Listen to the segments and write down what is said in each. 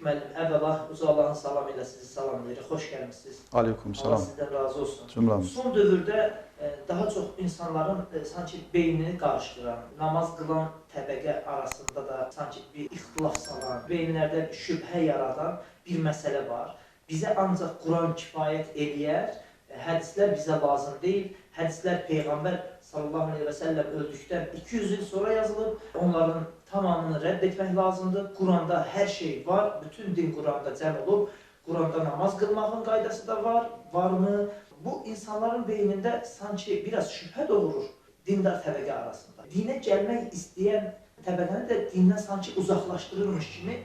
Müfid müəllim, əvvəla Uca Allahın salamı ilə sizi salamlayırıq. Xoş gəlmişsiniz. Aleyküm salam. Allah sizdən razı olsun. Cümləmiz. Son dövrdə daha çox insanların sanki beynini qarışdıran, namaz qılan təbəqə arasında da sanki bir ixtilaf salan, beyinlərdə şübhə yaradan bir məsələ var. Bizə ancaq Quran kifayət eləyər, hədislər bizə lazım deyil. Hədislər Peyğəmbər sallallahu aleyhi və səlləm öldükdən 200 il sonra yazılıb. Onların tamamını rədd etmək lazımdır. Quranda hər şey var. Bütün din Quranda cəm olub. Quranda namaz qılmağın qaydası da var. Varmı? Bu insanların beynində sanki biraz şübhə doğurur dindar təbəqə arasında. Dinə gəlmək istəyən təbəqəni də dindən sanki uzaqlaşdırılmış kimi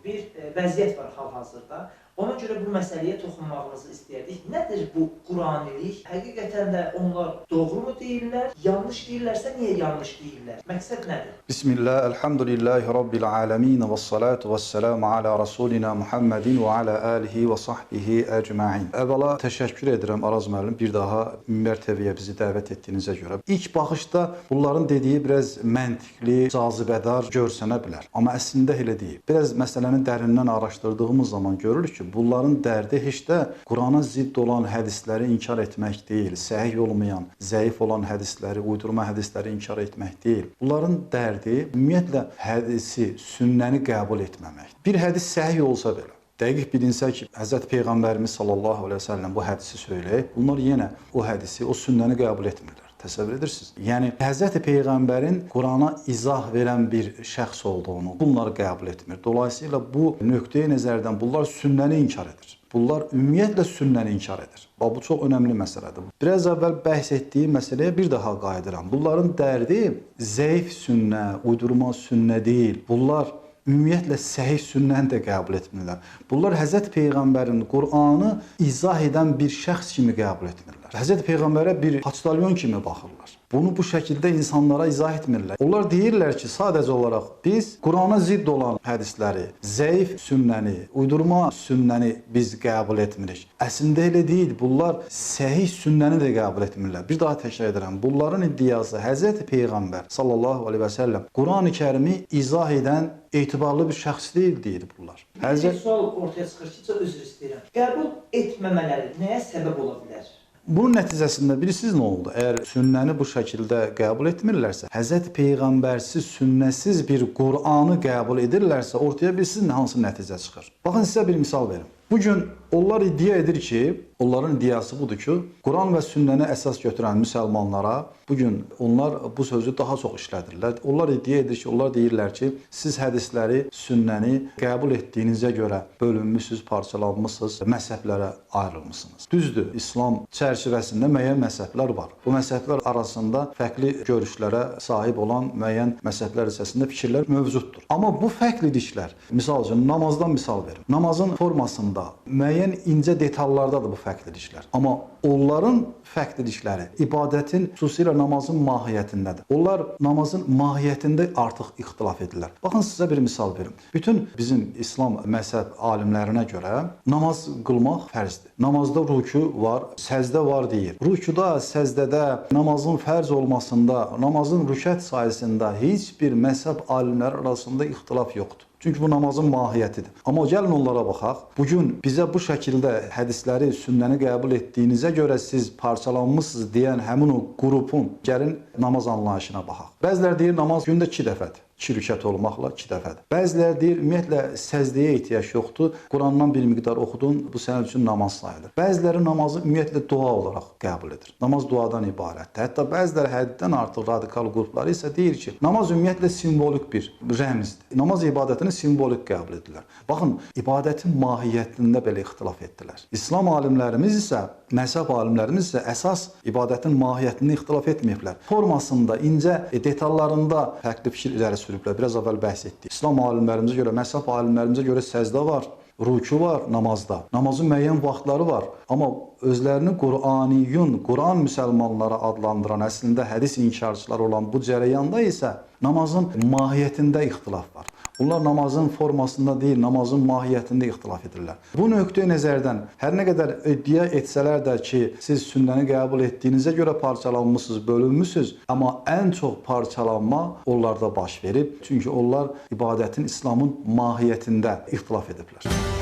bir vəziyyət var hal-hazırda. Ona görə bu məsələyə toxunmağınızı istəyərdik. Nədir bu Quranilik? Həqiqətən də onlar doğru mu deyirlər? Yanlış deyirlərsə niyə yanlış deyirlər? Məqsəd nədir? Bismillah, elhamdülillahi rabbil alemin və salatu və selamu ala rasulina Muhammedin və ala alihi və sahbihi əcma'in. Əvvəla təşəkkür edirəm Araz müəllim bir daha mərtəbəyə bizi dəvət etdiyinizə görə. İlk baxışda bunların dediyi biraz məntiqli, cazibədar görsənə bilər. Amma əslində elə deyil. Biraz məsələni dərindən araşdırdığımız zaman görürük ki, bunların dərdi heç də Qurana zidd olan hədisləri inkar etmək deyil, səhih olmayan, zəif olan hədisləri, uydurma hədisləri inkar etmək deyil. Bunların dərdi ümumiyyətlə hədisi, sünnəni qəbul etməmək. Bir hədis səhih olsa belə, dəqiq bilinsə ki, Hz. Peyğəmbərimiz sallallahu aleyhi və səlləm bu hədisi söyləyib, bunlar yenə o hədisi, o sünnəni qəbul etmirlər. Təsəvvür edirsiniz? Yəni, Hz. Peyğəmbərin Qurana izah verən bir şəxs olduğunu bunları qəbul etmir. Dolayısıyla bu nöqteyi nəzərdən bunlar sünnəni inkar edir. Bunlar ümumiyyətlə sünnəni inkar edir. Bu çox önəmli məsələdir. Biraz əvvəl bəhs etdiyim məsələyə bir daha qayıdıram. Bunların dərdi zəif sünnə, uydurma sünnə deyil. Bunlar ümumiyyətlə səhih sünnəni də qəbul etmirlər. Bunlar Hz. Peyğəmbərin Qur'anı izah edən bir şəxs kimi qəbul etmirlər. Hz. Peyğəmbərə bir paçtalyon kimi baxırlar. Bunu bu şəkildə insanlara izah etmirlər. Onlar deyirlər ki, sadəcə olaraq biz Qur'ana zidd olan hədisləri, zəif sünnəni, uydurma sünnəni biz qəbul etmirik. Əslində elə deyil. Bunlar səhih sünnəni də qəbul etmirlər. Bir daha təkrar edirəm. Bunların iddiası Hz. Peyğəmbər sallallahu aleyhi və səlləm Qur'an-ı Kərimi izah edən etibarlı bir şəxs deyil, deyir bunlar. Bir sual ortaya çıxır ki, çox üzr istəyirəm. Qəbul etməmələri nəyə səbəb ola bilər? Bunun nəticəsində bilirsiniz nə oldu? Əgər sünnəni bu şəkildə qəbul etmirlərsə, Hz. Peyğəmbərsiz, sünnəsiz bir Qur'anı qəbul edirlərsə, ortaya bilirsiniz hansı nəticə çıxır? Baxın, sizə bir misal verim. Bugün onlar iddia edir ki, onların iddiası budur ki, Quran və sünnəni əsas götürən müsəlmanlara bugün onlar bu sözü daha çox işlədirlər. Onlar iddia edir ki, onlar deyirlər ki, siz hədisləri, sünnəni qəbul etdiyinizə görə bölünmüsünüz, parçalanmısınız, məzhəblərə ayrılmısınız. Düzdür, İslam çərçivəsində müəyyən məzhəblər var. Bu məzhəblər arasında fərqli görüşlərə sahib olan müəyyən məzhəblər içərisində fikirlər mövcuddur. Amma bu fərqliliklər, misal üçün namazdan misal verim. Namazın formasında müəyyən incə detallardadır bu fərqliliklər. Amma onların fərqlilikləri ibadətin, xüsusilə namazın mahiyyətindədir. Onlar namazın mahiyyətində artıq ixtilaf edirlər. Baxın, sizə bir misal verim. Bütün bizim İslam məzhəb alimlərinə görə namaz qılmaq fərzdir. Namazda rükû var, səzdə var deyir. Rükûda, səzdədə, namazın fərz olmasında, namazın rükət sayəsində heç bir məzhəb alimləri arasında ixtilaf yoxdur. Çünki bu namazın mahiyyətidir. Amma gəlin onlara baxaq. Bugün bizə bu şəkildə hədisləri, sünnəni qəbul etdiyinizə görə siz parçalanmışsınız deyən həmin o qrupun gəlin namaz anlayışına baxaq. Bəziləri deyir namaz gündə 2 dəfədir. 2 rükət olmaqla 2 dəfədir. Bəziləri deyir, ümumiyyətlə səzdəyə ehtiyac yoxdur. Qurandan bir miqdar oxudun, bu sənin üçün namaz sayılır. Bəziləri namazı ümumiyyətlə dua olaraq qəbul edir. Namaz duadan ibarətdir. Hətta bəziləri həddən artıq radikal qrupları isə deyir ki, namaz ümumiyyətlə simvolik bir rəmzdir. Namaz ibadətini simvolik qəbul edirlər. Baxın, ibadətin mahiyyətində belə ixtilaf etdilər. İslam alimlərimiz isə, məzhəb alimlərimiz isə əsas ibadətin mahiyyətini ixtilaf etməyiblər. Formasında, incə detallarında fərqli fikir irəli sürüblər. Biraz əvvəl bəhs etdik. İslam alimlərimizə görə, məzhəb alimlərimizə görə səzdə var, rükû var namazda. Namazın müəyyən vaxtları var. Amma özlərini Qur'aniyun, Qur'an müsəlmanlara adlandıran, əslində hədis inkarçılar olan bu cərəyanda isə namazın mahiyyətində ixtilaf var. Bunlar namazın formasında deyil, namazın mahiyyətində ixtilaf edirlər. Bu nöqteyi nəzərdən hər nə qədər iddia etsələr də ki, siz sünnəni qəbul etdiyinizə görə parçalanmısınız, bölünmüsünüz, amma ən çox parçalanma onlarda baş verib. Çünki onlar ibadətin İslamın mahiyyətində ixtilaf ediblər.